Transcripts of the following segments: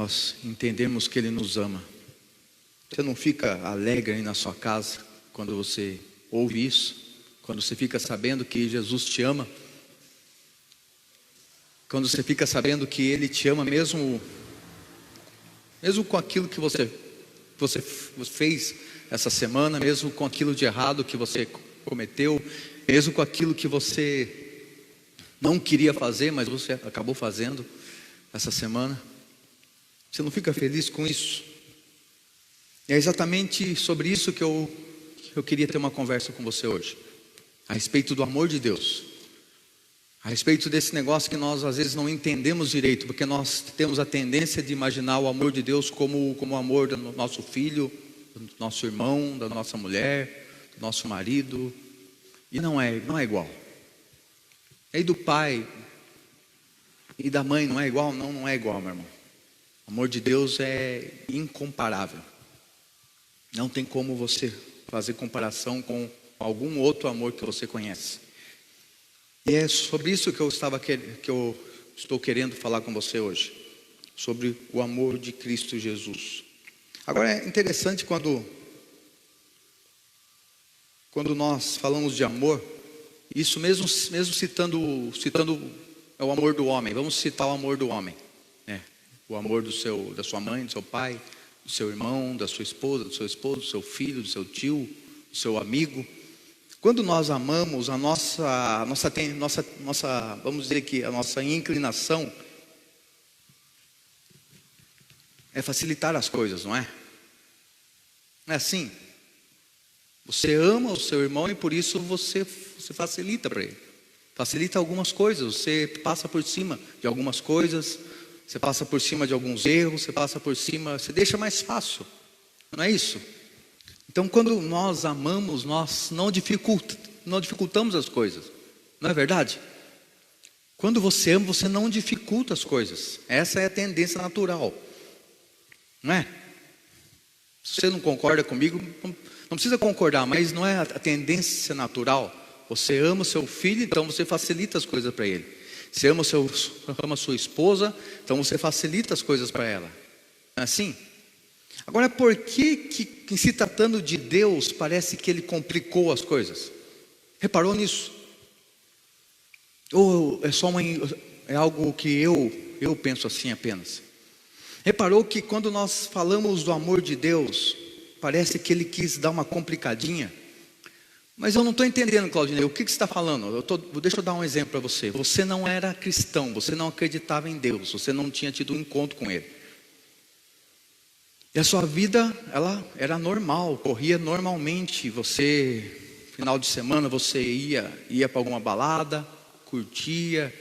nós entendemos que Ele nos ama. Você não fica alegre aí na sua casa quando você ouve isso? Quando você fica sabendo que Jesus te ama? Quando você fica sabendo que Ele te ama mesmo com aquilo que você fez essa semana, mesmo com aquilo de errado que você cometeu, mesmo com aquilo que você não queria fazer, mas você acabou fazendo essa semana? Você não fica feliz com isso? É exatamente sobre isso que eu queria ter uma conversa com você hoje, a respeito do amor de Deus, a respeito desse negócio que nós às vezes não entendemos direito, porque nós temos a tendência de imaginar o amor de Deus como o amor do nosso filho, do nosso irmão, da nossa mulher, do nosso marido, e não é igual. E do pai e da mãe não é igual? Não é igual, meu irmão. O amor de Deus é incomparável. Não tem como você fazer comparação com algum outro amor que você conhece. E é sobre isso que eu estou querendo falar com você hoje, sobre o amor de Cristo Jesus. Agora é interessante quando nós falamos de amor, isso mesmo citando o amor do homem. Vamos citar o amor do homem, né? O amor da sua mãe, do seu pai, do seu irmão, da sua esposa, do seu esposo, do seu filho, do seu tio, do seu amigo. Quando nós amamos, a nossa, vamos dizer que a nossa inclinação é facilitar as coisas, não é? Não é assim? Você ama o seu irmão e por isso você facilita para ele. Facilita algumas coisas, você passa por cima de algumas coisas, você passa por cima de alguns erros, você deixa mais fácil, não é isso? Então quando nós amamos, nós não dificultamos as coisas, não é verdade? Quando você ama, você não dificulta as coisas, essa é a tendência natural, não é? Se você não concorda comigo, não precisa concordar, mas não é a tendência natural? Você ama o seu filho, então você facilita as coisas para ele. Você ama a sua esposa, então você facilita as coisas para ela. Não é assim? Agora, por que em se tratando de Deus, parece que Ele complicou as coisas? Reparou nisso? Ou é algo que eu penso assim apenas? Reparou que quando nós falamos do amor de Deus, parece que Ele quis dar uma complicadinha? Mas eu não estou entendendo, Claudinei, o que você está falando? Deixa eu dar um exemplo para você. Você não era cristão, você não acreditava em Deus, você não tinha tido um encontro com Ele. E a sua vida, ela era normal, corria normalmente. Você, final de semana, você ia para alguma balada, curtia,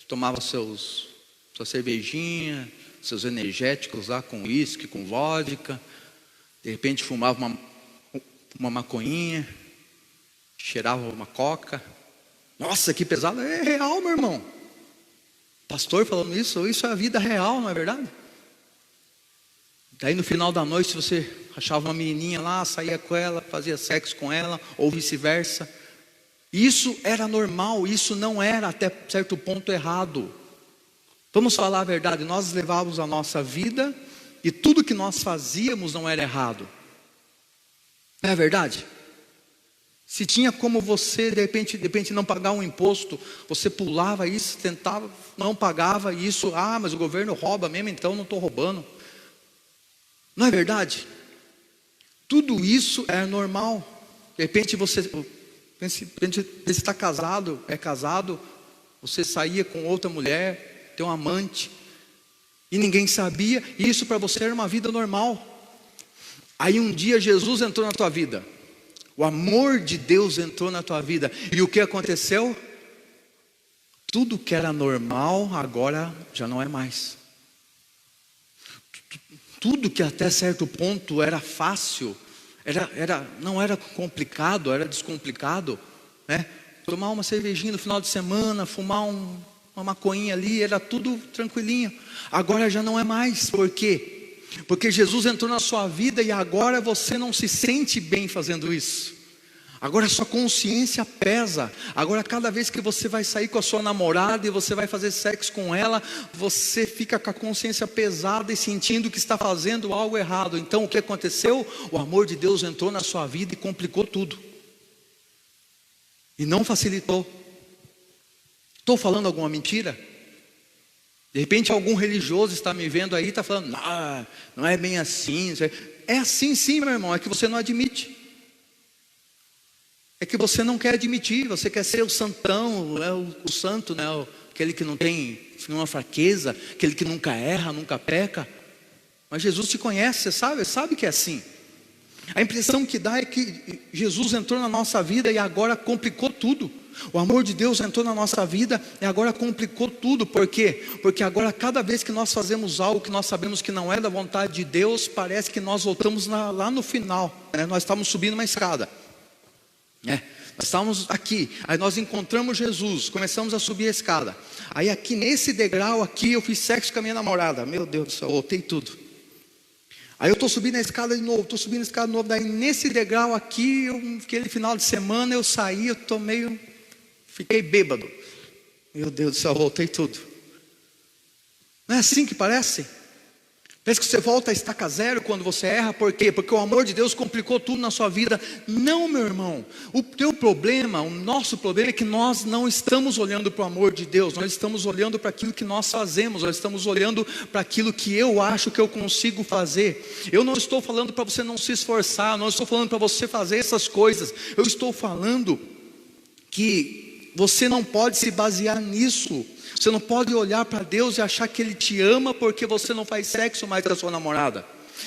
tomava sua cervejinha, seus energéticos lá com uísque, com vodka. De repente fumava uma maconhinha, cheirava uma coca. Nossa, que pesado. É real, meu irmão. Pastor falando isso é a vida real, não é verdade? Daí no final da noite, se você achava uma menininha lá, saía com ela, fazia sexo com ela, ou vice-versa. Isso era normal, isso não era até certo ponto errado. Vamos falar a verdade, nós levávamos a nossa vida e tudo que nós fazíamos não era errado. Não é verdade? Se tinha como você de repente não pagar um imposto, você pulava isso, tentava, não pagava isso. Mas o governo rouba mesmo, então não estou roubando. Não é verdade? Tudo isso é normal. De repente você está casado, você saía com outra mulher, tem um amante, e ninguém sabia, e isso para você era uma vida normal. Aí um dia Jesus entrou na tua vida, o amor de Deus entrou na tua vida, e o que aconteceu? Tudo que era normal agora já não é mais. Tudo que até certo ponto era fácil, não era complicado, era descomplicado, né? Tomar uma cervejinha no final de semana, fumar uma maconhinha ali, era tudo tranquilinho. Agora já não é mais. Por quê? Porque Jesus entrou na sua vida e agora você não se sente bem fazendo isso. Agora a sua consciência pesa. Agora cada vez que você vai sair com a sua namorada e você vai fazer sexo com ela, você fica com a consciência pesada e sentindo que está fazendo algo errado. Então o que aconteceu? O amor de Deus entrou na sua vida e complicou tudo. E não facilitou. Estou falando alguma mentira? De repente algum religioso está me vendo aí e está falando, não é bem assim. É assim sim, meu irmão, é que você não admite. É que você não quer admitir, você quer ser o santão, o santo, né? Aquele que não tem nenhuma fraqueza, aquele que nunca erra, nunca peca. Mas Jesus te conhece, você sabe que é assim. A impressão que dá é que Jesus entrou na nossa vida e agora complicou tudo. O amor de Deus entrou na nossa vida e agora complicou tudo. Por quê? Porque agora cada vez que nós fazemos algo que nós sabemos que não é da vontade de Deus, parece que nós voltamos lá no final, né? Nós estamos subindo uma escada. Nós estávamos aqui, aí nós encontramos Jesus, começamos a subir a escada. Aí aqui nesse degrau aqui eu fiz sexo com a minha namorada. Meu Deus do céu, voltei tudo. Aí eu estou subindo a escada de novo, daí nesse degrau aqui, aquele final de semana eu saí, fiquei bêbado. Meu Deus do céu, voltei tudo. Não é assim que parece? Parece que você volta a estaca zero quando você erra. Por quê? Porque o amor de Deus complicou tudo na sua vida. Não, meu irmão. O nosso problema é que nós não estamos olhando para o amor de Deus. Nós estamos olhando para aquilo que nós fazemos. Nós estamos olhando para aquilo que eu acho que eu consigo fazer. Eu não estou falando para você não se esforçar. Não estou falando para você fazer essas coisas. Eu estou falando que você não pode se basear nisso. Você não pode olhar para Deus e achar que Ele te ama porque você não faz sexo mais com a sua namorada.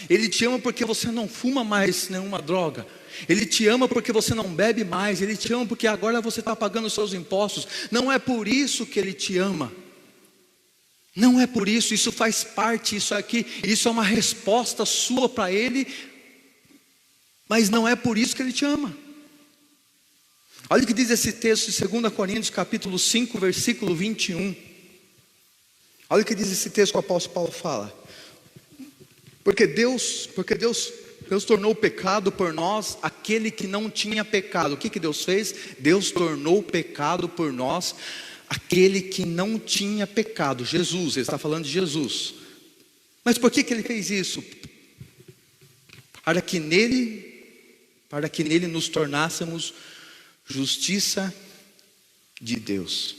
Ele te ama porque você não fuma mais nenhuma droga. Ele te ama porque você não bebe mais. Ele te ama porque agora você está pagando os seus impostos. Não é por isso que Ele te ama. Não é por isso, isso faz parte, isso é uma resposta sua para Ele. Mas não é por isso que Ele te ama. Olha o que diz esse texto de 2 Coríntios capítulo 5, versículo 21. Olha o que diz esse texto que o apóstolo Paulo fala. Porque Deus tornou pecado por nós aquele que não tinha pecado. O que Deus fez? Deus tornou pecado por nós aquele que não tinha pecado. Jesus, ele está falando de Jesus. Mas por que Ele fez isso? Para que nele nos tornássemos justiça de Deus.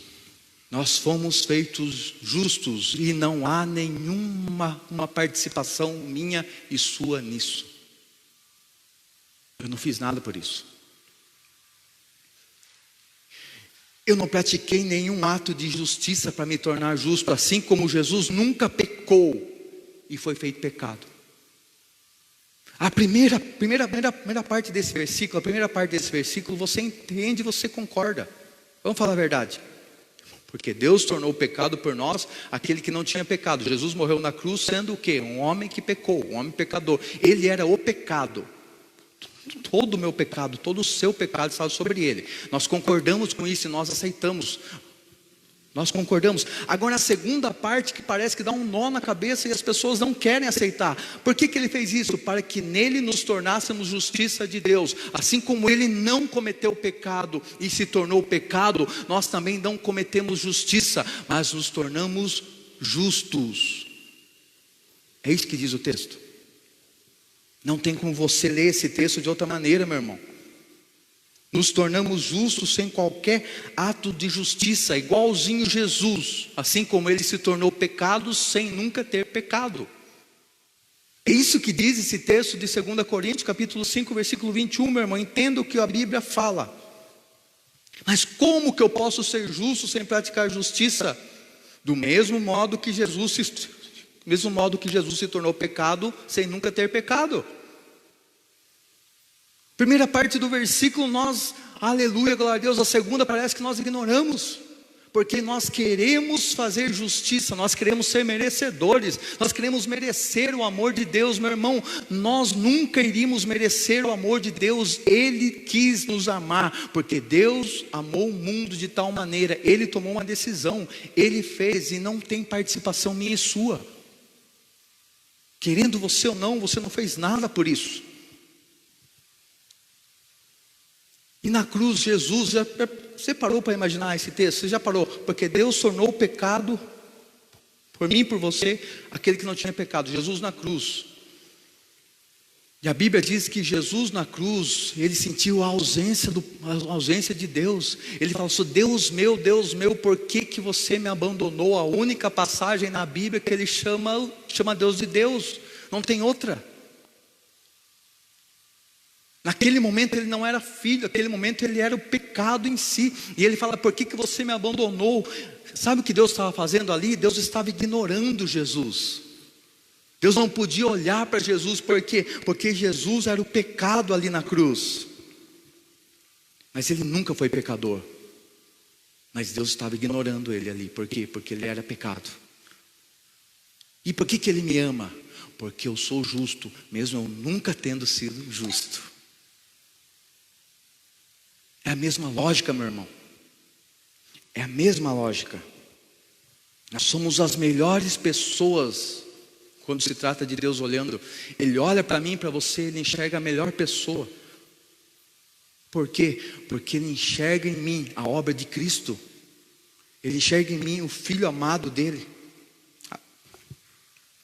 Nós fomos feitos justos e não há nenhuma participação minha e sua nisso. Eu não fiz nada por isso. Eu não pratiquei nenhum ato de justiça para me tornar justo, assim como Jesus nunca pecou e foi feito pecado. A primeira parte desse versículo, você entende, você concorda. Vamos falar a verdade. Porque Deus tornou pecado por nós aquele que não tinha pecado. Jesus morreu na cruz sendo o quê? Um homem que pecou, um homem pecador. Ele era o pecado. Todo o meu pecado, todo o seu pecado estava sobre ele. Nós concordamos com isso e nós aceitamos. Nós concordamos. Agora a segunda parte que parece que dá um nó na cabeça e as pessoas não querem aceitar. Por que Ele fez isso? Para que nele nos tornássemos justiça de Deus. Assim como Ele não cometeu pecado e se tornou pecado, nós também não cometemos justiça, mas nos tornamos justos. É isso que diz o texto. Não tem como você ler esse texto de outra maneira, meu irmão. Nos tornamos justos sem qualquer ato de justiça, igualzinho Jesus, assim como Ele se tornou pecado sem nunca ter pecado. É isso que diz esse texto de 2 Coríntios capítulo 5, versículo 21, meu irmão. Entenda o que a Bíblia fala. Mas como que eu posso ser justo sem praticar justiça? Do mesmo modo que Jesus se tornou pecado sem nunca ter pecado. Primeira parte do versículo nós, aleluia, glória a Deus. A segunda parece que nós ignoramos. Porque nós queremos fazer justiça, nós queremos ser merecedores, nós queremos merecer o amor de Deus, meu irmão. Nós nunca iríamos merecer o amor de Deus. Ele quis nos amar, porque Deus amou o mundo de tal maneira. Ele tomou uma decisão, Ele fez, e não tem participação minha e sua. Querendo você ou não, você não fez nada por isso. E na cruz Jesus, você parou para imaginar esse texto? Você já parou? Porque Deus tornou o pecado, por mim e por você, aquele que não tinha pecado, Jesus na cruz. E a Bíblia diz que Jesus na cruz, ele sentiu a ausência de Deus. Ele falou assim: Deus meu, por que que você me abandonou? A única passagem na Bíblia que ele chama Deus de Deus, não tem outra. Naquele momento ele não era filho, naquele momento ele era o pecado em si. E ele fala: por que que você me abandonou? Sabe o que Deus estava fazendo ali? Deus estava ignorando Jesus. Deus não podia olhar para Jesus, por quê? Porque Jesus era o pecado ali na cruz. Mas ele nunca foi pecador. Mas Deus estava ignorando ele ali, por quê? Porque ele era pecado. E por que que ele me ama? Porque eu sou justo, mesmo eu nunca tendo sido justo. É a mesma lógica, meu irmão. É a mesma lógica. Nós somos as melhores pessoas. Quando se trata de Deus olhando, Ele olha para mim e para você, Ele enxerga a melhor pessoa. Por quê? Porque Ele enxerga em mim a obra de Cristo. Ele enxerga em mim o Filho amado dEle.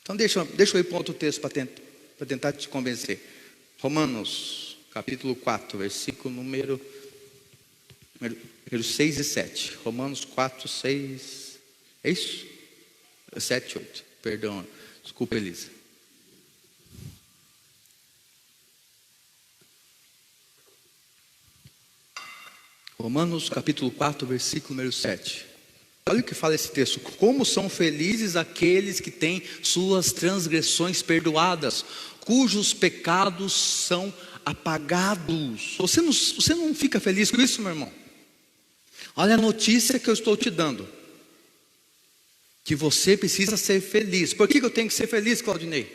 Então deixa eu ir para outro texto para tentar te convencer. Romanos, capítulo 4, versículo número 6 e 7. Romanos 4, 6, é isso? 7, 8, perdão. Desculpa, Elisa. Romanos capítulo 4, versículo número 7. Olha o que fala esse texto: como são felizes aqueles que têm suas transgressões perdoadas, cujos pecados são apagados. Você não fica feliz com isso, meu irmão? Olha a notícia que eu estou te dando, que você precisa ser feliz. Por que eu tenho que ser feliz, Claudinei?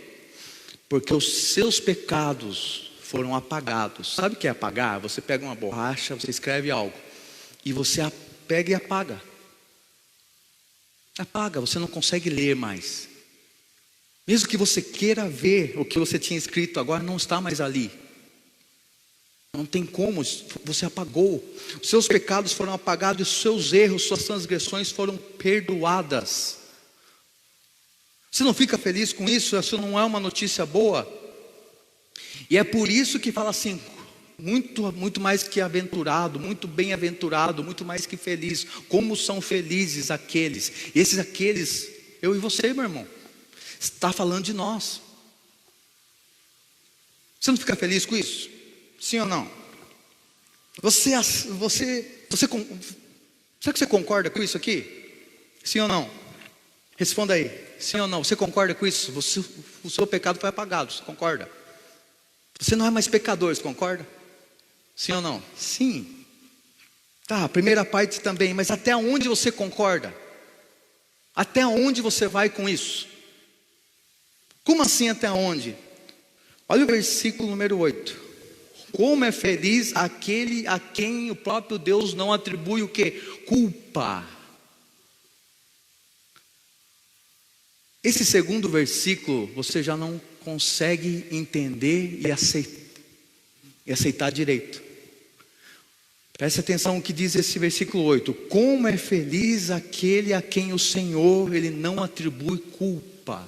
Porque os seus pecados foram apagados. Sabe o que é apagar? Você pega uma borracha, você escreve algo, e você pega e apaga. Apaga, você não consegue ler mais. Mesmo que você queira ver o que você tinha escrito, agora não está mais ali. Não tem como, você apagou. Os seus pecados foram apagados, os seus erros, suas transgressões foram perdoadas. Você não fica feliz com isso? Isso não é uma notícia boa? E é por isso que fala assim: muito mais que aventurado, muito bem-aventurado, muito mais que feliz. Como são felizes aqueles, eu e você, meu irmão. Está falando de nós. Você não fica feliz com isso? Sim ou não? Será que você concorda com isso aqui? Sim ou não? Responda aí, sim ou não? Você concorda com isso? O seu pecado foi apagado, você concorda? Você não é mais pecador, você concorda? Sim ou não? Sim. Tá, a primeira parte também, mas até onde você concorda? Até onde você vai com isso? Como assim até onde? Olha o versículo número 8. Como é feliz aquele a quem o próprio Deus não atribui o quê? Culpa. Esse segundo versículo você já não consegue entender e aceitar direito. Preste atenção no que diz esse versículo 8. Como é feliz aquele a quem o Senhor, Ele não atribui culpa.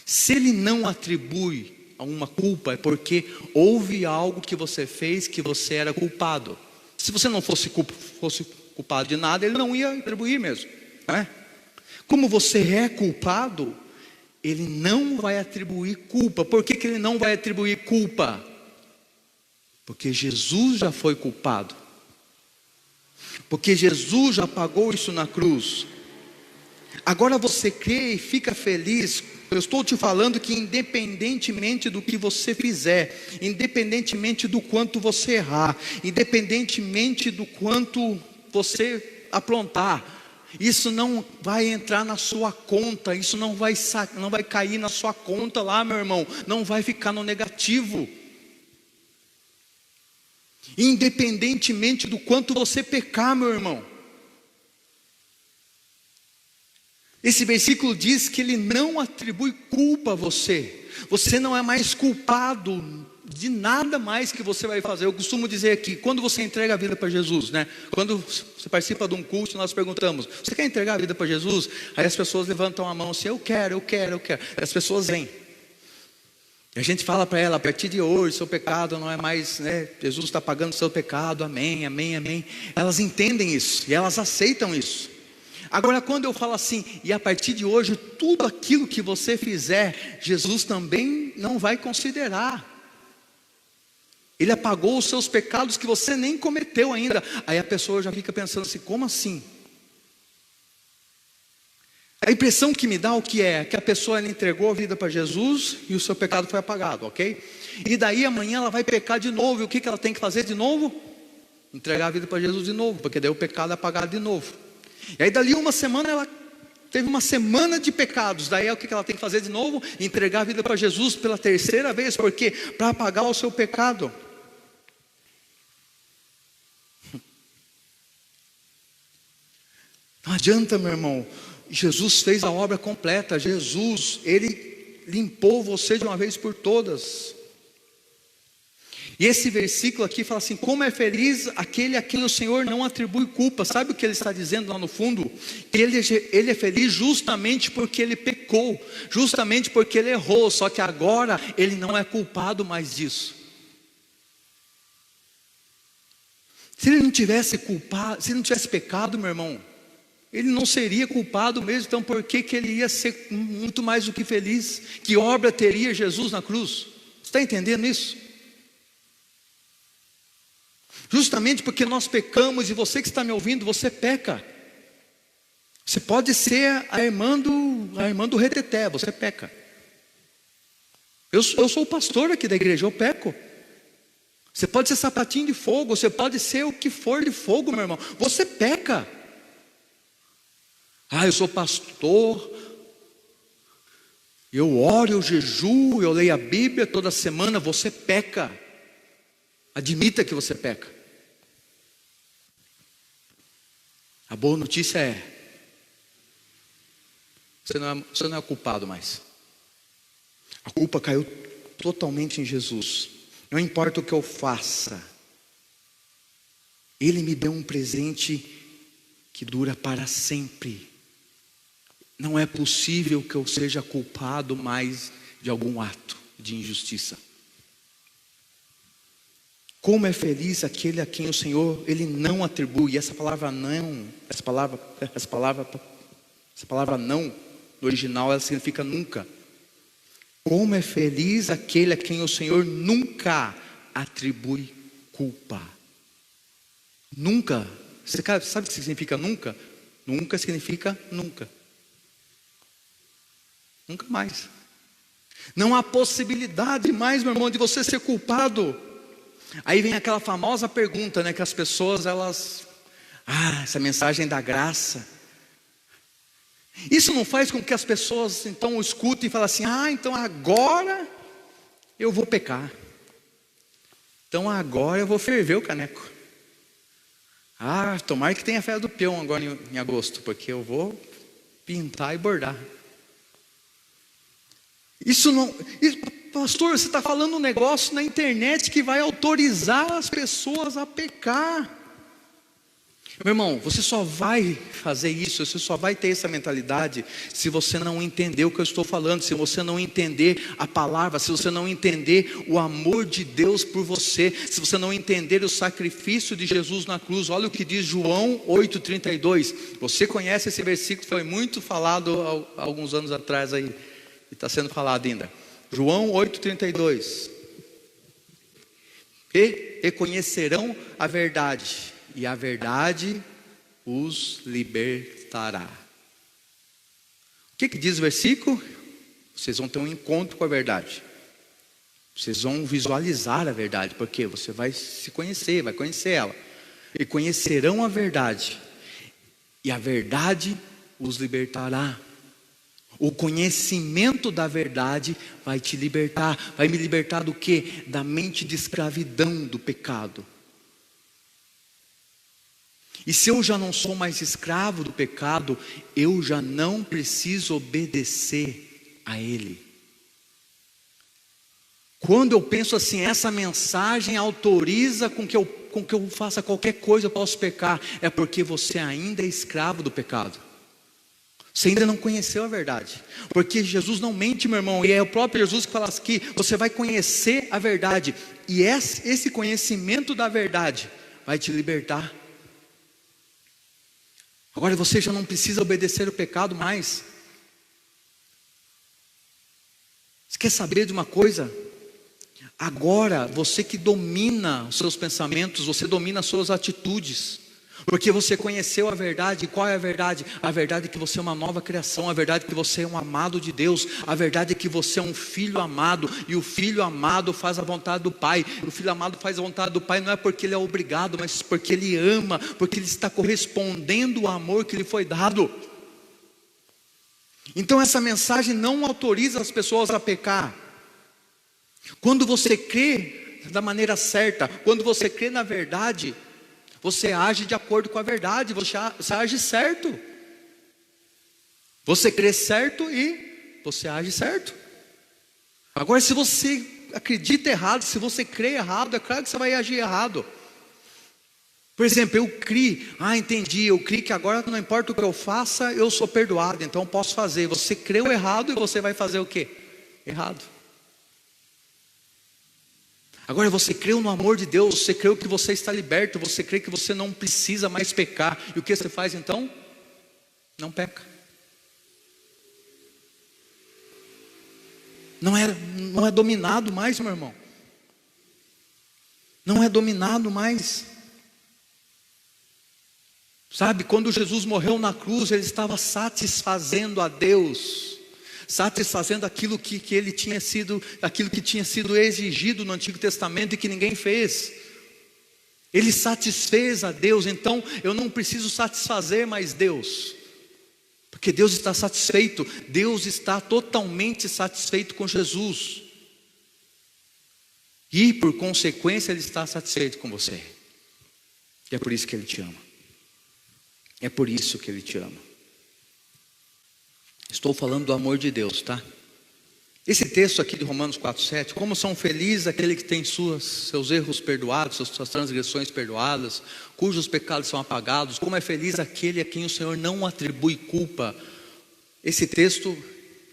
Se Ele não atribui uma culpa, é porque houve algo que você fez que você era culpado. Se você não fosse culpado de nada, Ele não ia atribuir mesmo, não é? Como você é culpado, Ele não vai atribuir culpa. Por que Ele não vai atribuir culpa? Porque Jesus já foi culpado. Porque Jesus já pagou isso na cruz. Agora você crê e fica feliz. Eu estou te falando que independentemente do que você fizer, independentemente do quanto você errar, independentemente do quanto você aprontar, isso não vai entrar na sua conta, isso não vai cair na sua conta lá, meu irmão, não vai ficar no negativo. Independentemente do quanto você pecar, meu irmão. Esse versículo diz que Ele não atribui culpa a você. Você não é mais culpado. de nada mais que você vai fazer. Eu costumo dizer aqui, quando você entrega a vida para Jesus, né? Quando você participa de um culto, nós perguntamos: você quer entregar a vida para Jesus? Aí as pessoas levantam a mão assim: eu quero, eu quero, eu quero. As pessoas vêm. E a gente fala para ela: a partir de hoje, seu pecado não é mais, né? Jesus está pagando o seu pecado, amém, amém, amém. Elas entendem isso e elas aceitam isso. Agora, quando eu falo assim: e a partir de hoje, tudo aquilo que você fizer, Jesus também não vai considerar. Ele apagou os seus pecados que você nem cometeu ainda. Aí a pessoa já fica pensando assim: como assim? A impressão que me dá o que é? Que a pessoa ela entregou a vida para Jesus e o seu pecado foi apagado, ok? E daí amanhã ela vai pecar de novo. E o que ela tem que fazer de novo? Entregar a vida para Jesus de novo, porque daí o pecado é apagado de novo. E aí dali uma semana ela teve uma semana de pecados. Daí o que ela tem que fazer de novo? Entregar a vida para Jesus pela terceira vez. Por quê? Para apagar o seu pecado. Não adianta, meu irmão. Jesus fez a obra completa. Jesus, Ele limpou você de uma vez por todas. E esse versículo aqui fala assim: como é feliz aquele a quem o Senhor não atribui culpa. Sabe o que ele está dizendo lá no fundo? Que ele é feliz justamente porque ele pecou, justamente porque ele errou. Só que agora ele não é culpado mais disso. Se ele não tivesse culpado, se ele não tivesse pecado, meu irmão, ele não seria culpado mesmo. Então por que ele ia ser muito mais do que feliz? Que obra teria Jesus na cruz? Você está entendendo isso? Justamente porque nós pecamos. E você que está me ouvindo, você peca. Você pode ser a irmã do reteté, você peca. Eu sou o pastor aqui da igreja, eu peco. Você pode ser sapatinho de fogo, você pode ser o que for de fogo, meu irmão, você peca. Eu sou pastor, eu oro, eu jejuo, eu leio a Bíblia toda semana. Você peca. Admita que você peca. A boa notícia é: você não é culpado mais. A culpa caiu totalmente em Jesus. Não importa o que eu faça, Ele me deu um presente que dura para sempre. Não é possível que eu seja culpado mais de algum ato de injustiça. Como é feliz aquele a quem o Senhor, Ele não atribui. E essa palavra não, essa palavra não, no original ela significa nunca. Como é feliz aquele a quem o Senhor nunca atribui culpa. Nunca. Você sabe o que significa nunca? Nunca significa nunca. Nunca mais. Não há possibilidade mais, meu irmão, de você ser culpado. Aí vem aquela famosa pergunta, né? Que as pessoas, essa mensagem da graça. Isso não faz com que as pessoas então escutem e falem assim: então agora eu vou pecar. Então agora eu vou ferver o caneco. Tomara que tenha fé do peão agora em agosto, porque eu vou pintar e bordar. Pastor, você está falando um negócio na internet que vai autorizar as pessoas a pecar. Meu irmão, você só vai fazer isso, você só vai ter essa mentalidade se você não entender o que eu estou falando, se você não entender a palavra, se você não entender o amor de Deus por você, se você não entender o sacrifício de Jesus na cruz. Olha o que diz João 8,32. Você conhece esse versículo, foi muito falado há alguns anos atrás aí, e está sendo falado ainda. João 8,32. E conhecerão a verdade, e a verdade os libertará. O que diz o versículo? Vocês vão ter um encontro com a verdade. Vocês vão visualizar a verdade, porque você vai se conhecer, vai conhecer ela. E conhecerão a verdade, e a verdade os libertará. O conhecimento da verdade vai te libertar. Vai me libertar do quê? Da mente de escravidão do pecado. E se eu já não sou mais escravo do pecado, eu já não preciso obedecer a ele. Quando eu penso assim, essa mensagem autoriza com que eu faça qualquer coisa, eu posso pecar, é porque você ainda é escravo do pecado. Você ainda não conheceu a verdade. Porque Jesus não mente, meu irmão. E é o próprio Jesus que fala aqui: você vai conhecer a verdade. E esse conhecimento da verdade vai te libertar. Agora você já não precisa obedecer o pecado mais. Você quer saber de uma coisa? Agora você que domina os seus pensamentos, você domina as suas atitudes. Porque você conheceu a verdade. E qual é a verdade? A verdade é que você é uma nova criação. A verdade é que você é um amado de Deus. A verdade é que você é um filho amado. E o filho amado faz a vontade do Pai. O filho amado faz a vontade do Pai não é porque ele é obrigado, mas porque ele ama, porque ele está correspondendo ao amor que lhe foi dado. Então essa mensagem não autoriza as pessoas a pecar. Quando você crê da maneira certa, quando você crê na verdade, você age de acordo com a verdade, você age certo. Você crê certo e você age certo. Agora, se você acredita errado, se você crê errado, é claro que você vai agir errado. Por exemplo, eu criei, entendi, eu criei que agora não importa o que eu faça, eu sou perdoado, então eu posso fazer. Você creu errado e você vai fazer o quê? Errado. Agora você creu no amor de Deus, você creu que você está liberto, você crê que você não precisa mais pecar. E o que você faz então? Não peca. Não é dominado mais, meu irmão. Não é dominado mais. Sabe, quando Jesus morreu na cruz, ele estava satisfazendo a Deus, satisfazendo aquilo que ele tinha sido, aquilo que tinha sido exigido no Antigo Testamento e que ninguém fez. Ele satisfez a Deus. Então eu não preciso satisfazer mais Deus, porque Deus está satisfeito. Deus está totalmente satisfeito com Jesus, e por consequência Ele está satisfeito com você. E é por isso que Ele te ama. É por isso que Ele te ama. Estou falando do amor de Deus, tá? Esse texto aqui de Romanos 4,7, como são felizes aquele que tem seus erros perdoados, suas transgressões perdoadas, cujos pecados são apagados, como é feliz aquele a quem o Senhor não atribui culpa. Esse texto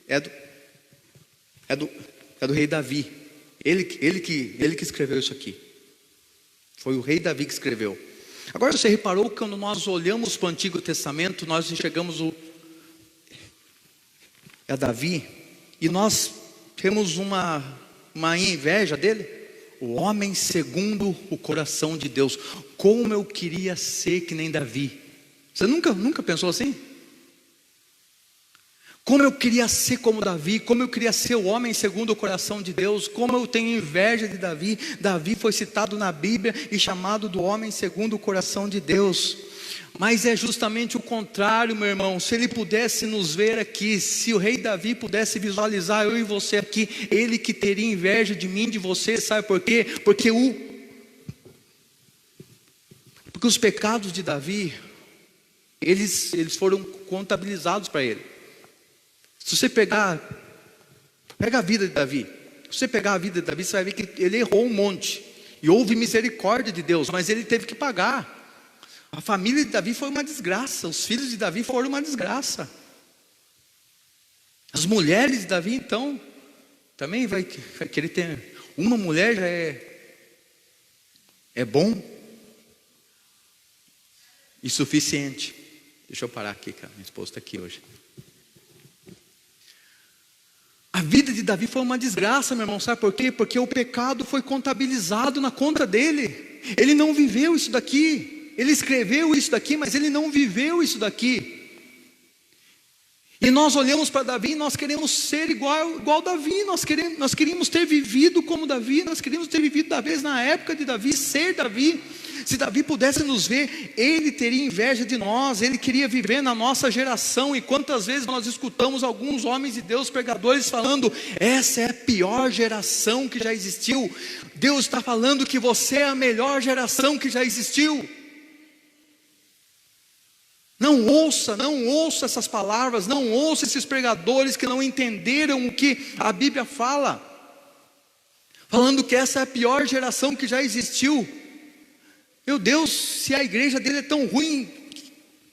é do rei Davi. Ele que escreveu isso aqui. Foi o rei Davi que escreveu. Agora você reparou que quando nós olhamos para o Antigo Testamento, nós enxergamos Davi, e nós temos uma inveja dele. O homem segundo o coração de Deus. Como eu queria ser que nem Davi. Você nunca pensou assim? Como eu queria ser como Davi, como eu queria ser o homem segundo o coração de Deus, como eu tenho inveja de Davi. Davi foi citado na Bíblia e chamado do homem segundo o coração de Deus. Mas é justamente o contrário, meu irmão. Se ele pudesse nos ver aqui, se o rei Davi pudesse visualizar eu e você aqui, ele que teria inveja de mim, de você, sabe por quê? Porque os pecados de Davi, eles foram contabilizados para ele. Se você pega a vida de Davi, se você pegar a vida de Davi, você vai ver que ele errou um monte, e houve misericórdia de Deus, mas ele teve que pagar. A família de Davi foi uma desgraça, os filhos de Davi foram uma desgraça. As mulheres de Davi, então, também vai querer ter uma mulher, já é bom e suficiente. Deixa eu parar aqui, cara, minha esposa está aqui hoje. A vida de Davi foi uma desgraça, meu irmão, sabe por quê? Porque o pecado foi contabilizado na conta dele. Ele não viveu isso daqui. Ele escreveu isso daqui, mas ele não viveu isso daqui. E nós olhamos para Davi e nós queremos ser igual Davi. Nós queríamos ter vivido como Davi. Nós queríamos ter vivido talvez na época de Davi, ser Davi. Se Davi pudesse nos ver, ele teria inveja de nós. Ele queria viver na nossa geração. E quantas vezes nós escutamos alguns homens de Deus, pregadores, falando: essa é a pior geração que já existiu. Deus está falando que você é a melhor geração que já existiu. Não ouça essas palavras, não ouça esses pregadores que não entenderam o que a Bíblia fala. falando que essa é a pior geração que já existiu. Meu Deus, se a igreja dele é tão ruim,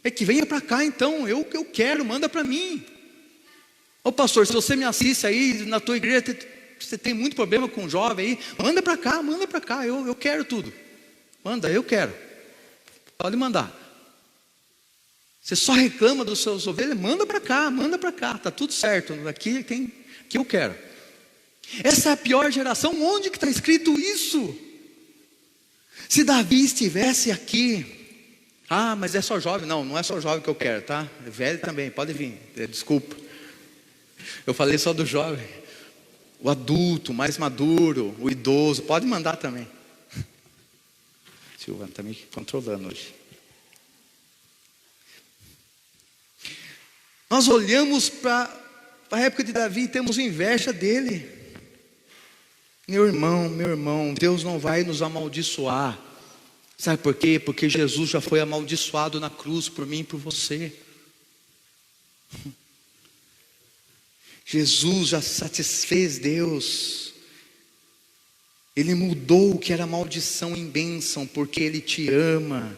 é que venha para cá então, eu quero, manda para mim. Ô pastor, se você me assiste aí na tua igreja, você tem muito problema com jovem aí, manda para cá, eu quero tudo. Manda, eu quero. Pode mandar. Você só reclama dos seus ovelhas, manda para cá, tá tudo certo, aqui eu quero. Essa é a pior geração. Onde que está escrito isso? Se Davi estivesse aqui, mas é só jovem. Não é só jovem que eu quero, tá? Velho também, pode vir, desculpa. Eu falei só do jovem. O adulto, mais maduro, o idoso, pode mandar também. Silvana está me controlando hoje. Nós olhamos para a época de Davi e temos inveja dele. Meu irmão, Deus não vai nos amaldiçoar. Sabe por quê? Porque Jesus já foi amaldiçoado na cruz por mim e por você. Jesus já satisfez Deus. Ele mudou o que era maldição em bênção, porque Ele te ama.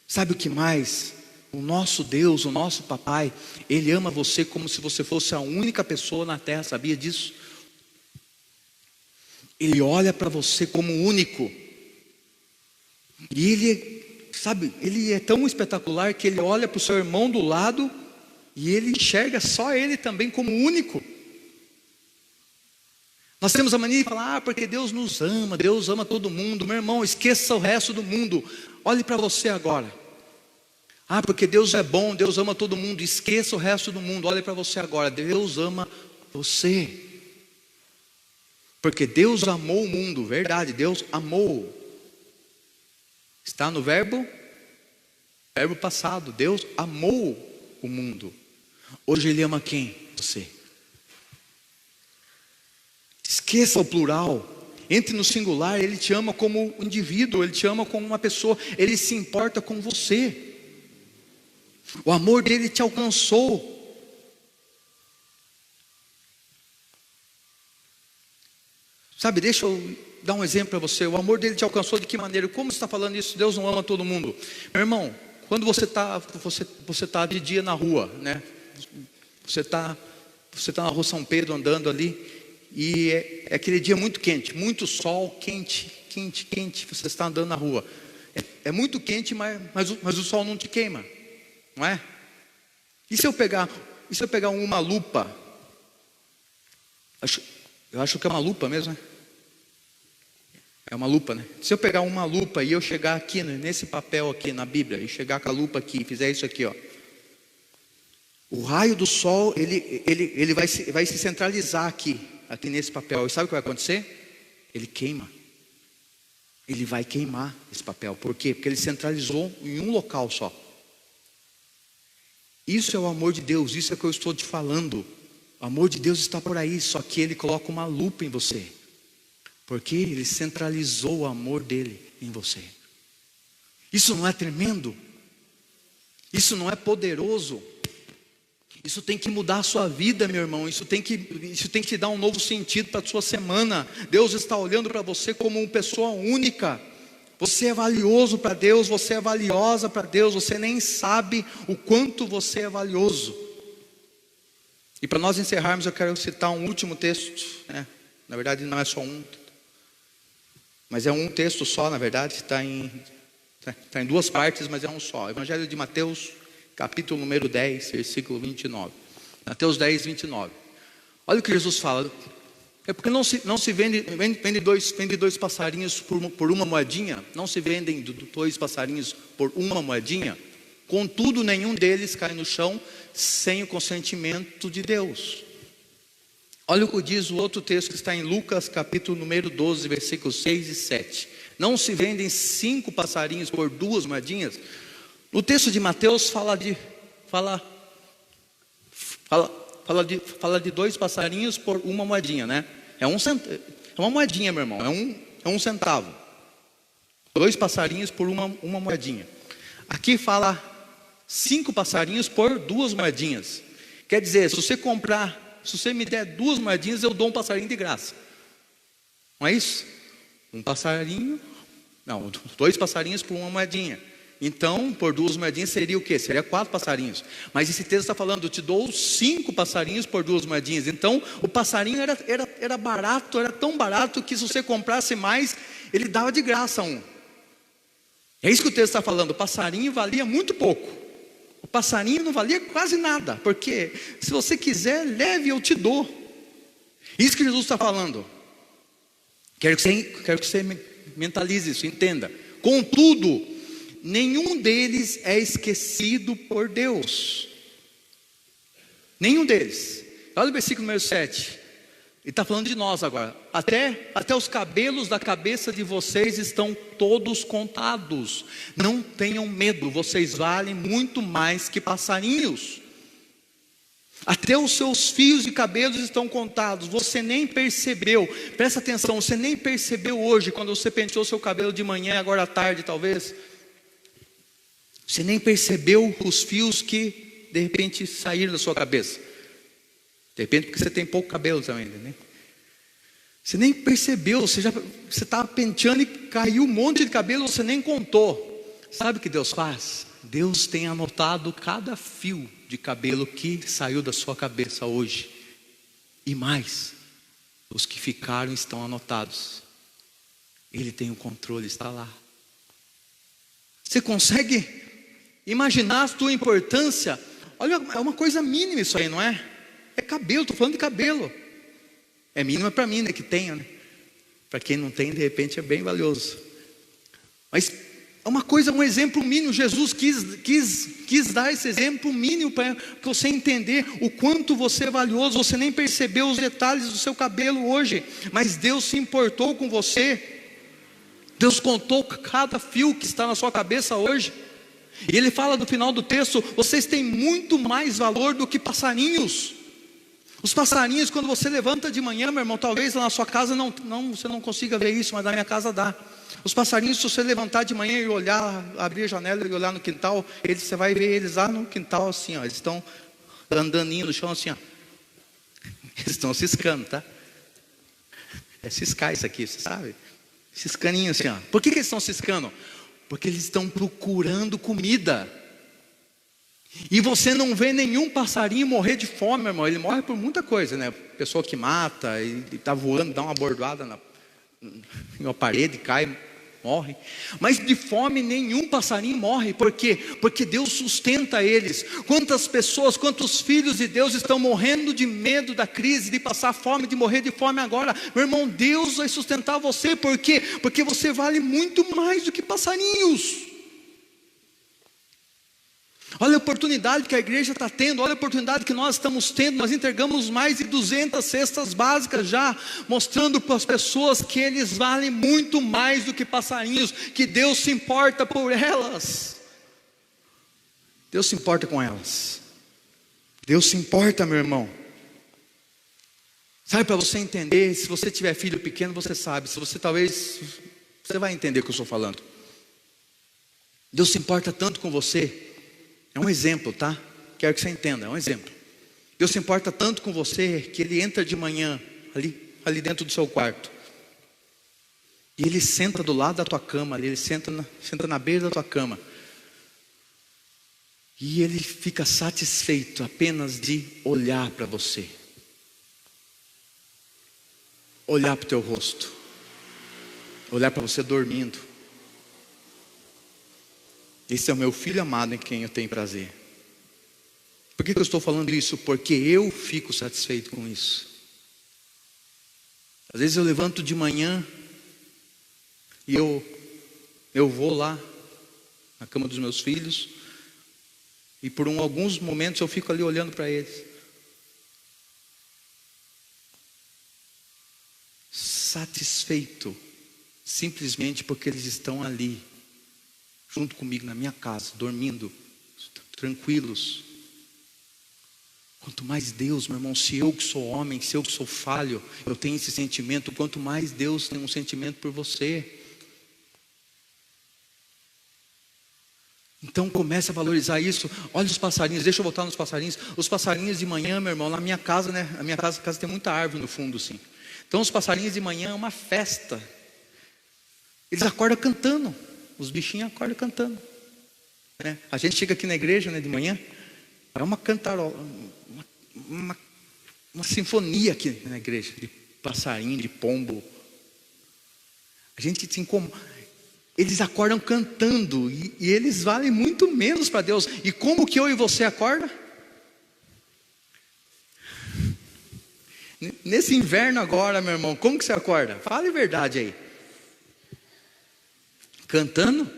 Sabe o que mais? O nosso Deus, o nosso papai, Ele ama você como se você fosse a única pessoa na terra, sabia disso? Ele olha para você como único. E Ele é tão espetacular que Ele olha para o seu irmão do lado e Ele enxerga só ele também como único. Nós temos a mania de falar, porque Deus nos ama, Deus ama todo mundo. Meu irmão, esqueça o resto do mundo. Olhe para você agora. Porque Deus é bom, Deus ama todo mundo. Esqueça o resto do mundo, olhe para você agora. Deus ama você. Porque Deus amou o mundo, verdade, Deus amou. Está no verbo passado. Deus amou o mundo. Hoje Ele ama quem? Você. Esqueça o plural. Entre no singular. Ele te ama como um indivíduo. Ele te ama como uma pessoa. Ele se importa com você. O amor dele te alcançou. Sabe, deixa eu dar um exemplo para você. O amor dele te alcançou de que maneira? Como você está falando isso? Deus não ama todo mundo. Meu irmão, quando você tá de dia na rua, né? Você tá na rua São Pedro andando ali, e é aquele dia muito quente, muito sol, quente. Você está andando na rua. É muito quente, mas o sol não te queima, não é? E se eu pegar uma lupa? Eu acho que é uma lupa mesmo, né? É uma lupa, né? Se eu pegar uma lupa e eu chegar aqui nesse papel aqui na Bíblia, e chegar com a lupa aqui e fizer isso aqui, ó, o raio do sol ele vai se centralizar aqui nesse papel. E sabe o que vai acontecer? Ele queima. Ele vai queimar esse papel. Por quê? Porque ele centralizou em um local só. Isso é o amor de Deus. Isso é o que eu estou te falando. O amor de Deus está por aí, só que Ele coloca uma lupa em você. Porque Ele centralizou o amor dEle em você. Isso não é tremendo? Isso não é poderoso? Isso tem que mudar a sua vida, meu irmão. Isso tem que te dar um novo sentido para a sua semana. Deus está olhando para você como uma pessoa única. Você é valioso para Deus, você é valiosa para Deus. Você nem sabe o quanto você é valioso. E para nós encerrarmos, eu quero citar um último texto, né? Na verdade não é só um, mas é um texto só, na verdade. Está em duas partes, mas é um só. Evangelho de Mateus, capítulo número 10, versículo 29. Mateus 10, 29. Olha o que Jesus fala. É porque não se vende dois passarinhos por uma moedinha. Não se vendem dois passarinhos por uma moedinha. Contudo, nenhum deles cai no chão sem o consentimento de Deus. Olha o que diz o outro texto que está em Lucas, capítulo número 12, versículos 6 e 7. Não se vendem 5 passarinhos por 2 moedinhas. No texto de Mateus fala de 2 passarinhos por uma moedinha, né? É uma moedinha, meu irmão. É um centavo. 2 passarinhos por uma moedinha. Aqui fala 5 passarinhos por 2 moedinhas. Quer dizer, se você me der 2 moedinhas, eu dou um passarinho de graça. Não é isso? Dois passarinhos por uma moedinha. Então, por 2 moedinhas seria o quê? Seria 4 passarinhos. Mas esse texto está falando, eu te dou 5 passarinhos por 2 moedinhas. Então, o passarinho era barato, era tão barato que se você comprasse mais, ele dava de graça um. É isso que o texto está falando, o passarinho valia muito pouco. O passarinho não valia quase nada, porque se você quiser, leve, eu te dou. Isso que Jesus está falando. Quero que você mentalize isso, entenda. Contudo, nenhum deles é esquecido por Deus. Nenhum deles. Olha o versículo número 7. Ele está falando de nós agora. Até os cabelos da cabeça de vocês estão todos contados. Não tenham medo, vocês valem muito mais que passarinhos. Até os seus fios de cabelos estão contados. Você nem percebeu. Presta atenção, você nem percebeu hoje, quando você penteou seu cabelo de manhã, agora à tarde talvez. Você nem percebeu os fios que de repente saíram da sua cabeça. De repente porque você tem pouco cabelo também, né? Você nem percebeu, você estava penteando e caiu um monte de cabelo, você nem contou. Sabe o que Deus faz? Deus tem anotado cada fio de cabelo que saiu da sua cabeça hoje. E mais, os que ficaram estão anotados. Ele tem o controle, está lá. Você consegue imaginar a sua importância? Olha, é uma coisa mínima isso aí, não é? É cabelo, estou falando de cabelo. É mínima para mim, né, que tenha, né? Para quem não tem, de repente é bem valioso. Mas é uma coisa, um exemplo mínimo. Jesus quis dar esse exemplo mínimo para você entender o quanto você é valioso. Você nem percebeu os detalhes do seu cabelo hoje, mas Deus se importou com você. Deus contou cada fio que está na sua cabeça hoje. E Ele fala no final do texto: vocês têm muito mais valor do que passarinhos. Os passarinhos, quando você levanta de manhã, meu irmão, talvez lá na sua casa você não consiga ver isso, mas na minha casa dá. Os passarinhos, se você levantar de manhã e olhar, abrir a janela e olhar no quintal, você vai ver eles lá no quintal assim, ó, eles estão andaninho no chão assim, ó. Eles estão ciscando, tá? É ciscar isso aqui, você sabe? Ciscaninho assim, ó. Por que eles estão ciscando? Porque eles estão procurando comida. E você não vê nenhum passarinho morrer de fome, meu irmão. Ele morre por muita coisa, né? Pessoa que mata, e está voando, dá uma bordoada em uma parede, cai, morre. Mas de fome nenhum passarinho morre. Por quê? Porque Deus sustenta eles. Quantas pessoas, quantos filhos de Deus estão morrendo de medo da crise, de passar fome, de morrer de fome agora? Meu irmão, Deus vai sustentar você. Por quê? Porque você vale muito mais do que passarinhos. Olha a oportunidade que a igreja está tendo, olha a oportunidade que nós estamos tendo. Nós entregamos mais de 200 cestas básicas já, mostrando para as pessoas que eles valem muito mais do que passarinhos, que Deus se importa por elas. Deus se importa com elas. Deus se importa, meu irmão. Sabe, para você entender, se você tiver filho pequeno, você sabe. Se você talvez, você vai entender o que eu estou falando. Deus se importa tanto com você. É um exemplo, tá? Quero que você entenda, é um exemplo. Deus se importa tanto com você que Ele entra de manhã ali dentro do seu quarto. E Ele senta do lado da tua cama, Ele senta na beira da tua cama. E Ele fica satisfeito apenas de olhar para você. Olhar para o teu rosto. Olhar para você dormindo. Esse é o meu filho amado em quem eu tenho prazer. Por que eu estou falando isso? Porque eu fico satisfeito com isso. Às vezes eu levanto de manhã e eu vou lá na cama dos meus filhos e por alguns momentos eu fico ali olhando para eles. Satisfeito, simplesmente porque eles estão ali. Junto comigo na minha casa, dormindo, tranquilos. Quanto mais Deus, meu irmão, se eu que sou homem, se eu que sou falho, eu tenho esse sentimento, quanto mais Deus tem um sentimento por você. Então comece a valorizar isso. Olha os passarinhos, deixa eu voltar nos passarinhos. Os passarinhos de manhã, meu irmão, na minha casa, né? A minha casa tem muita árvore no fundo, assim. Então os passarinhos de manhã é uma festa. Eles acordam cantando. Os bichinhos acordam cantando, né? A gente chega aqui na igreja, né, de manhã, é uma cantarola, uma sinfonia aqui na igreja, de passarinho, de pombo. A gente se incomoda. Eles acordam cantando e eles valem muito menos para Deus. E como que eu e você acorda? Nesse inverno agora, meu irmão, como que você acorda? Fale a verdade aí. Cantando?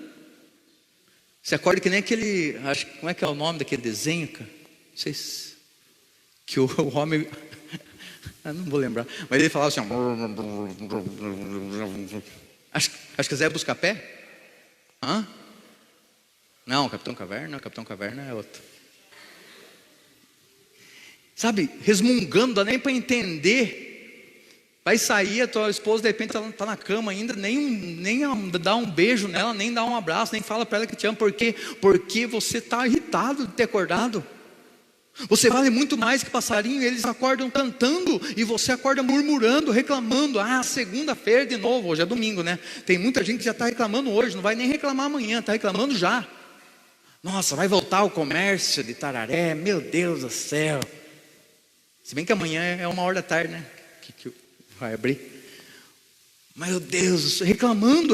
Você acorda que nem aquele, como é que é o nome daquele desenho, cara? Não sei se, que o homem, eu não vou lembrar, mas ele falava assim, acho que é Zé Buscapé? Hã? Não, Capitão Caverna é outro. Sabe, resmungando, dá nem para entender. Vai sair, a tua esposa de repente está na cama ainda, nem dá um beijo nela, nem dá um abraço, nem fala para ela que te ama. Por quê? Porque você está irritado de ter acordado. Você vale muito mais que passarinho. Eles acordam cantando e você acorda murmurando, reclamando. Segunda-feira de novo, hoje é domingo, né? Tem muita gente que já está reclamando hoje, não vai nem reclamar amanhã, está reclamando já. Nossa, vai voltar o comércio de Tararé, meu Deus do céu. Se bem que amanhã é 1h da tarde, né? Que vai abrir. Meu Deus, reclamando,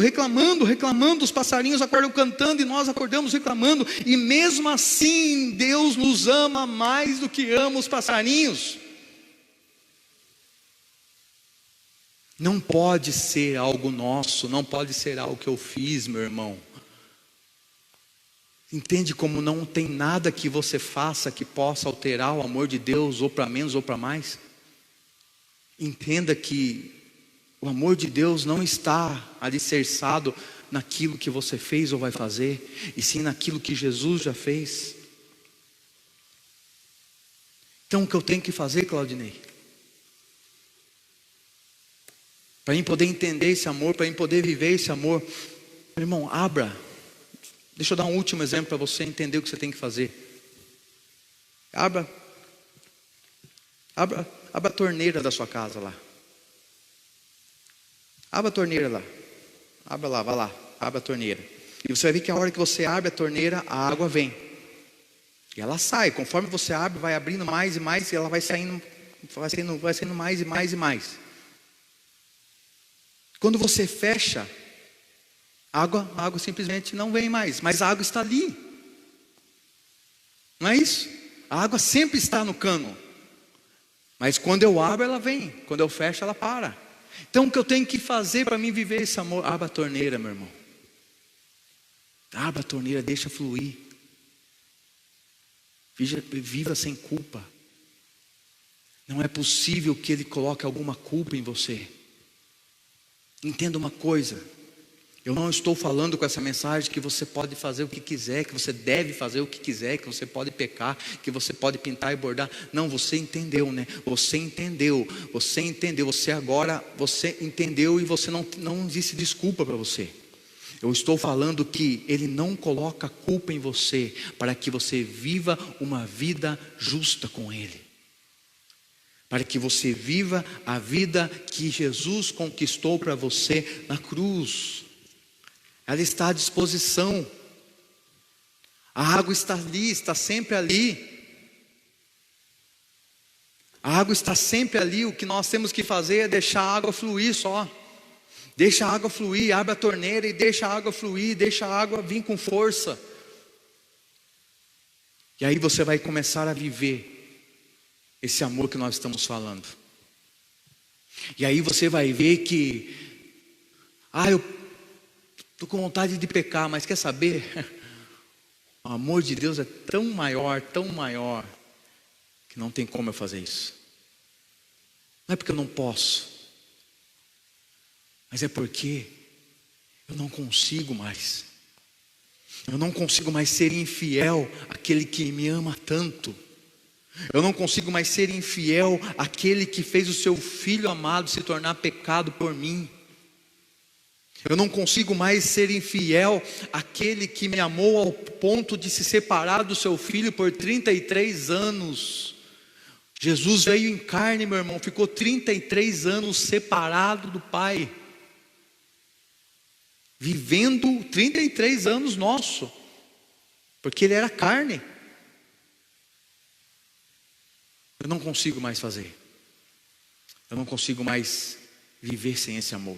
os passarinhos acordam cantando e nós acordamos reclamando. E mesmo assim Deus nos ama mais do que ama os passarinhos. Não pode ser algo nosso, não pode ser algo que eu fiz, meu irmão. Entende como não tem nada que você faça que possa alterar o amor de Deus, ou para menos ou para mais? Entenda que o amor de Deus não está alicerçado naquilo que você fez ou vai fazer, e sim naquilo que Jesus já fez. Então o que eu tenho que fazer, Claudinei? Para mim poder entender esse amor, para mim poder viver esse amor, meu irmão, deixa eu dar um último exemplo para você entender o que você tem que fazer. Abra a torneira da sua casa lá. Abra a torneira lá. Abra lá, vá lá. Abra a torneira. E você vai ver que a hora que você abre a torneira, a água vem. E ela sai. Conforme você abre, vai abrindo mais e mais, e ela vai saindo mais e mais e mais. Quando você fecha, a água simplesmente não vem mais, mas a água está ali. Não é isso? A água sempre está no cano. Mas quando eu abro, ela vem. Quando eu fecho, ela para. Então o que eu tenho que fazer para mim viver esse amor? Abra a torneira, meu irmão. Abra a torneira, deixa fluir. Viva sem culpa. Não é possível que Ele coloque alguma culpa em você. Entenda uma coisa. Eu não estou falando com essa mensagem que você pode fazer o que quiser, que você deve fazer o que quiser, que você pode pecar, que você pode pintar e bordar. Não, você entendeu, né? Você entendeu, você entendeu e você não disse desculpa para você. Eu estou falando que Ele não coloca culpa em você, para que você viva uma vida justa com Ele. Para que você viva a vida que Jesus conquistou para você na cruz. Ela está à disposição. A água está ali, está sempre ali. A água está sempre ali. O que nós temos que fazer é deixar a água fluir só. Deixa a água fluir, abre a torneira e deixa a água fluir, deixa a água vir com força. E aí você vai começar a viver esse amor que nós estamos falando. E aí você vai ver que eu estou com vontade de pecar, mas quer saber? O amor de Deus é tão maior, que não tem como eu fazer isso. Não é porque eu não posso, mas é porque eu não consigo mais. Eu não consigo mais ser infiel àquele que me ama tanto. Eu não consigo mais ser infiel àquele que fez o seu Filho amado se tornar pecado por mim. Eu não consigo mais ser infiel àquele que me amou ao ponto de se separar do seu Filho por 33 anos. Jesus veio em carne, meu irmão, ficou 33 anos separado do Pai, vivendo 33 anos nosso, porque Ele era carne. Eu não consigo mais fazer, eu não consigo mais viver sem esse amor.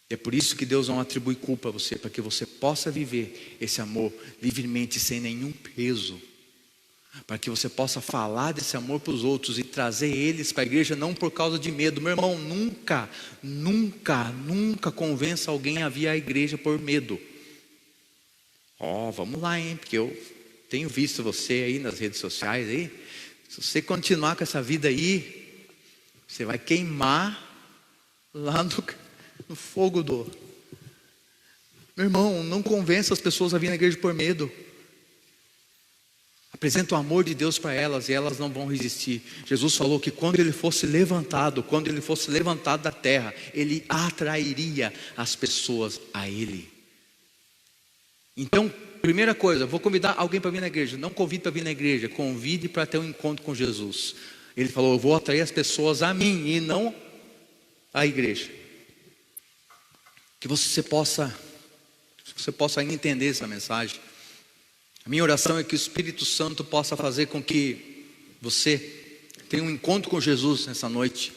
É por isso que Deus não atribui culpa a você, para que você possa viver esse amor livremente, sem nenhum peso, para que você possa falar desse amor para os outros e trazer eles para a igreja, não por causa de medo. Meu irmão, nunca convença alguém a vir à igreja por medo. Vamos lá, hein, porque eu tenho visto você aí nas redes sociais aí. Se você continuar com essa vida aí, você vai queimar lá no fogo do... Meu irmão, não convença as pessoas a vir na igreja por medo. Apresenta o amor de Deus para elas e elas não vão resistir. Jesus falou que quando Ele fosse levantado da terra, Ele atrairia as pessoas a Ele. Então, primeira coisa, vou convidar alguém para vir na igreja. Não convide para vir na igreja, convide para ter um encontro com Jesus. Ele falou, eu vou atrair as pessoas a mim e não à igreja. Que você possa ainda entender essa mensagem. A minha oração é que o Espírito Santo possa fazer com que você tenha um encontro com Jesus nessa noite.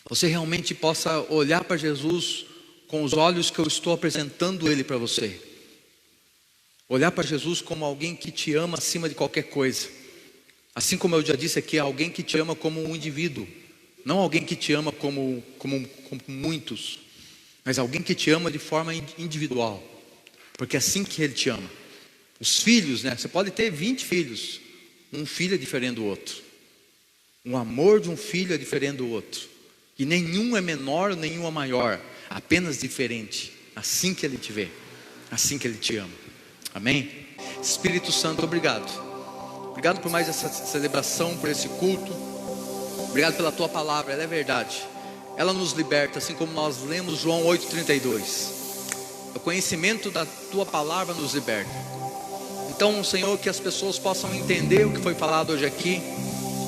Você realmente possa olhar para Jesus com os olhos que eu estou apresentando Ele para você. Olhar para Jesus como alguém que te ama acima de qualquer coisa. Assim como eu já disse aqui, alguém que te ama como um indivíduo. Não alguém que te ama como muitos, mas alguém que te ama de forma individual. Porque é assim que Ele te ama. Os filhos, né? Você pode ter 20 filhos. Um filho é diferente do outro. O amor de um filho é diferente do outro. E nenhum é menor, nenhum é maior. Apenas diferente. Assim que Ele te vê. Assim que Ele te ama. Amém? Espírito Santo, obrigado. Obrigado por mais essa celebração, por esse culto. Obrigado pela Tua palavra, ela é verdade. Ela nos liberta, assim como nós lemos João 8,32. O conhecimento da Tua palavra nos liberta. Então, Senhor, que as pessoas possam entender o que foi falado hoje aqui.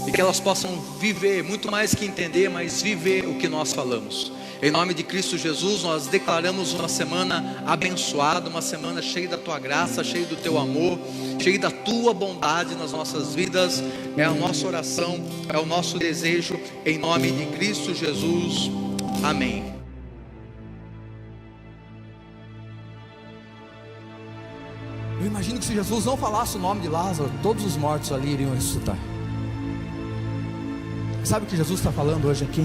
E que elas possam viver, muito mais que entender, mas viver o que nós falamos. Em nome de Cristo Jesus, nós declaramos uma semana abençoada, uma semana cheia da Tua graça, cheia do Teu amor, cheia da Tua bondade nas nossas vidas. É a nossa oração, é o nosso desejo, em nome de Cristo Jesus. Amém. Eu imagino que se Jesus não falasse o nome de Lázaro, todos os mortos ali iriam ressuscitar. Sabe o que Jesus está falando hoje aqui?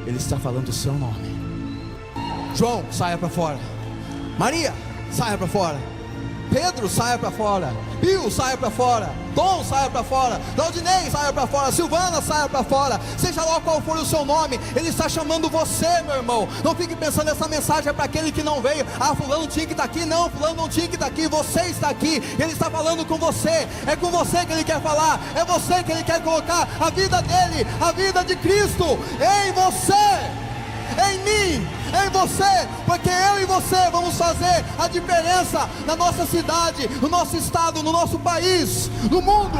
Ele está falando o seu nome. João, saia para fora. Maria, saia para fora. Pedro, saia para fora. Pio, saia para fora. Dom, saia para fora. Claudinei, saia para fora. Silvana, saia para fora. Seja lá qual for o seu nome, Ele está chamando você, meu irmão. Não fique pensando, essa mensagem é para aquele que não veio. Fulano tinha que estar aqui. Não, fulano não tinha que estar aqui. Você está aqui, Ele está falando com você. É com você que Ele quer falar. É você que Ele quer colocar a vida dEle, a vida de Cristo em você, em mim, em você, porque eu e você vamos fazer a diferença na nossa cidade, no nosso estado, no nosso país, no mundo.